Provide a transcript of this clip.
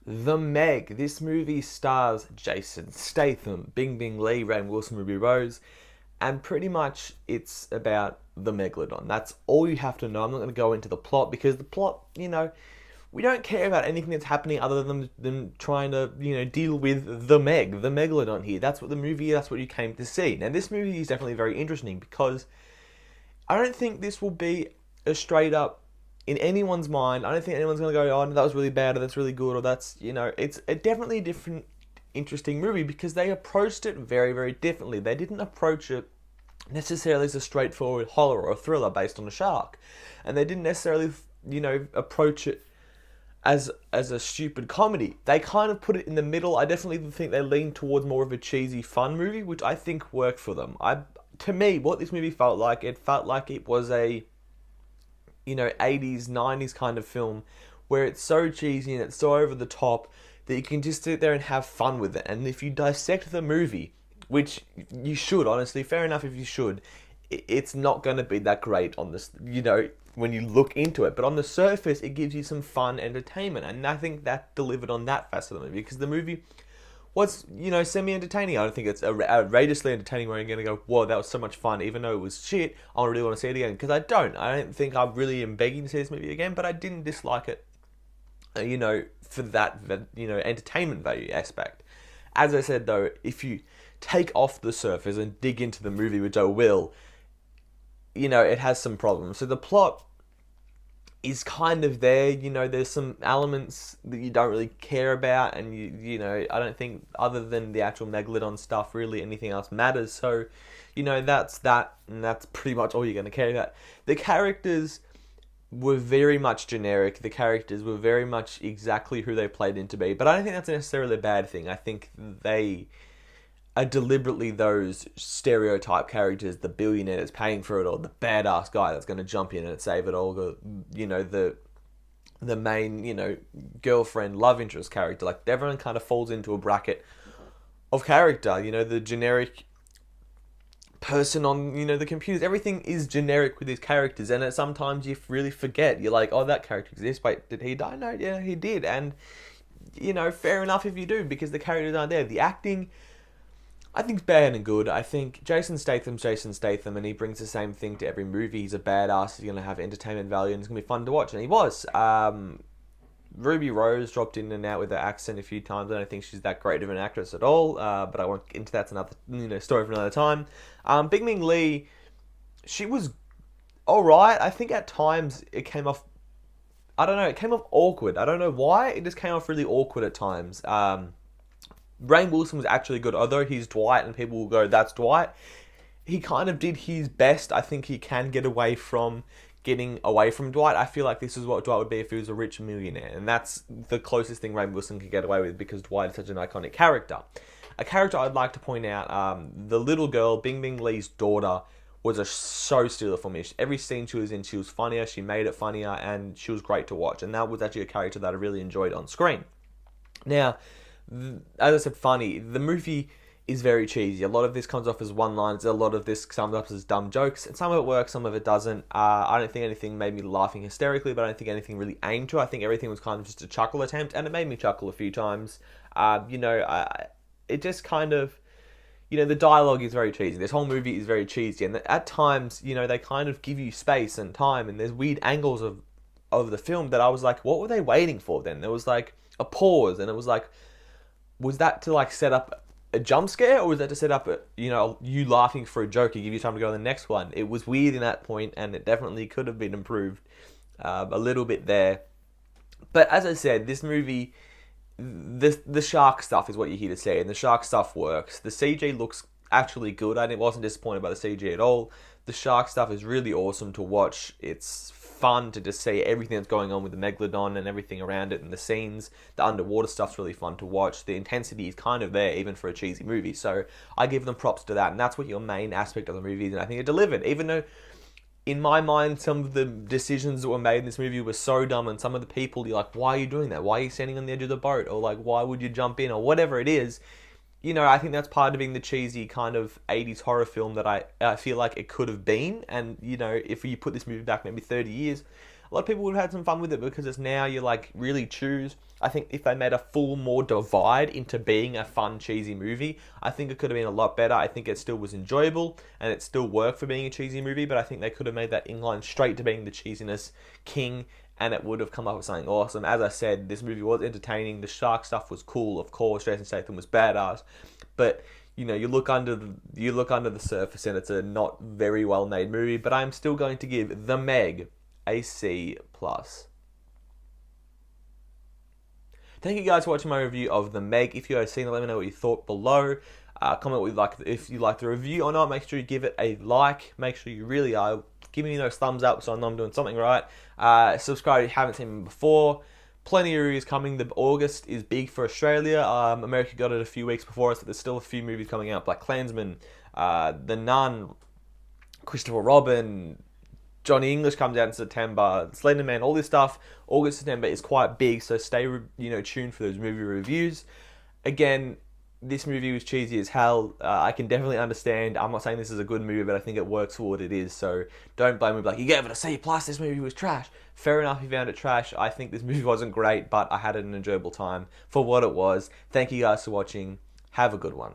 The Meg. This movie stars Jason Statham, Bingbing Lee, Rainn Wilson, Ruby Rose, and pretty much it's about the Megalodon. That's all you have to know. I'm not going to go into the plot because the plot, we don't care about anything that's happening other than them trying to, deal with the Megalodon here. That's what the movie, that's what you came to see. Now, this movie is definitely very interesting because I don't think this will be a straight up in anyone's mind. I don't think anyone's going to go, oh, that was really bad, or that's really good, or that's, it's definitely a different, interesting movie because they approached it very, very differently. They didn't approach it necessarily as a straightforward horror or thriller based on a shark. And they didn't necessarily, approach it as a stupid comedy. They kind of put it in the middle. I definitely think they leaned towards more of a cheesy, fun movie, which I think worked for them. To me, what this movie felt like, it felt like it was a 80s, 90s kind of film where it's so cheesy and it's so over the top that you can just sit there and have fun with it. And if you dissect the movie, which you should, honestly, fair enough if you should, it's not going to be that great on this, when you look into it. But on the surface, it gives you some fun entertainment. And I think that delivered on that facet of the movie because the movie was, semi-entertaining. I don't think it's outrageously entertaining where you're going to go, whoa, that was so much fun, even though it was shit, I really want to see it again. Because I don't think I really am begging to see this movie again, but I didn't dislike it, for that, entertainment value aspect. As I said, though, if you take off the surface and dig into the movie, which I will, it has some problems. So the plot is kind of there, there's some elements that you don't really care about, and I don't think other than the actual Megalodon stuff, really anything else matters. So, that's that, and that's pretty much all you're going to care about. The characters were very much generic. The characters were very much exactly who they played in to be, but I don't think that's necessarily a bad thing. I think they are deliberately those stereotype characters, the billionaire that's paying for it all, the badass guy that's going to jump in and save it all, the main, girlfriend, love interest character. Like, everyone kind of falls into a bracket of character, the generic person on, the computers. Everything is generic with these characters, and sometimes you really forget. You're like, oh, that character exists. Wait, did he die? No, yeah, he did. And, fair enough if you do, because the characters aren't there. The acting, I think, it's bad and good. I think Jason Statham's Jason Statham, and he brings the same thing to every movie. He's a badass. He's going to have entertainment value, and it's going to be fun to watch. And he was. Ruby Rose dropped in and out with her accent a few times. I don't think she's that great of an actress at all, but I won't get into that. It's another story for another time. Bingbing Lee, she was alright. I think at times it came off, I don't know, it came off awkward. I don't know why. It just came off really awkward at times. Rainn Wilson was actually good, although he's Dwight and people will go, that's Dwight. He kind of did his best. I think he can get away from getting away from Dwight. I feel like this is what Dwight would be if he was a rich millionaire. And that's the closest thing Rainn Wilson could get away with because Dwight is such an iconic character. A character I'd like to point out, the little girl, Bingbing Lee's daughter, was a show stealer for me. Every scene she was in, she was funnier, she made it funnier, and she was great to watch. And that was actually a character that I really enjoyed on screen. Now, as I said, funny. The movie is very cheesy. A lot of this comes off as one-liners. A lot of this comes off as dumb jokes. And some of it works, some of it doesn't. I don't think anything made me laughing hysterically, but I don't think anything really aimed to. I think everything was kind of just a chuckle attempt, and it made me chuckle a few times. It just kind of, the dialogue is very cheesy. This whole movie is very cheesy, and at times, they kind of give you space and time, and there's weird angles of the film that I was like, what were they waiting for then? There was like a pause, and it was like, was that to like set up a jump scare, or was that to set up you laughing for a joke to give you time to go to the next one? It was weird in that point, and it definitely could have been improved a little bit there. But as I said, this movie, the shark stuff is what you're here to see, and the shark stuff works. The CG looks actually good. I wasn't disappointed by the CG at all. The shark stuff is really awesome to watch. It's fun to just see everything that's going on with the Megalodon and everything around it, and the scenes. The underwater stuff's really fun to watch. The intensity is kind of there, even for a cheesy movie. So I give them props to that, and that's what your main aspect of the movie is, and I think it delivered. Even though, in my mind, some of the decisions that were made in this movie were so dumb, and some of the people, you're like, why are you doing that? Why are you standing on the edge of the boat? Or like, why would you jump in? Or whatever it is. I think that's part of being the cheesy kind of 80s horror film that I feel like it could have been. And, if you put this movie back maybe 30 years, a lot of people would have had some fun with it because it's now you like really choose. I think if they made a full more divide into being a fun, cheesy movie, I think it could have been a lot better. I think it still was enjoyable and it still worked for being a cheesy movie, but I think they could have made that incline straight to being the cheesiness king and it would have come up with something awesome. As I said, this movie was entertaining. The shark stuff was cool, of course. Jason Statham was badass, but you know, you look under the surface and it's a not very well made movie. But I'm still going to give The Meg a C+. Thank you guys for watching my review of The Meg. If you have seen it, let me know what you thought below. Comment what you like, if you like the review or not. Make sure you give it a like. Make sure you really are giving me those thumbs up so I know I'm doing something right. Subscribe if you haven't seen me before. Plenty of reviews coming. The August is big for Australia. America got it a few weeks before us, but there's still a few movies coming out. Black Klansman, The Nun, Christopher Robin, Johnny English comes out in September, Slender Man, all this stuff. August, September is quite big, so stay tuned for those movie reviews. Again, this movie was cheesy as hell. I can definitely understand. I'm not saying this is a good movie, but I think it works for what it is. So don't blame me like, you gave it a C+, this movie was trash. Fair enough, you found it trash. I think this movie wasn't great, but I had an enjoyable time for what it was. Thank you guys for watching. Have a good one.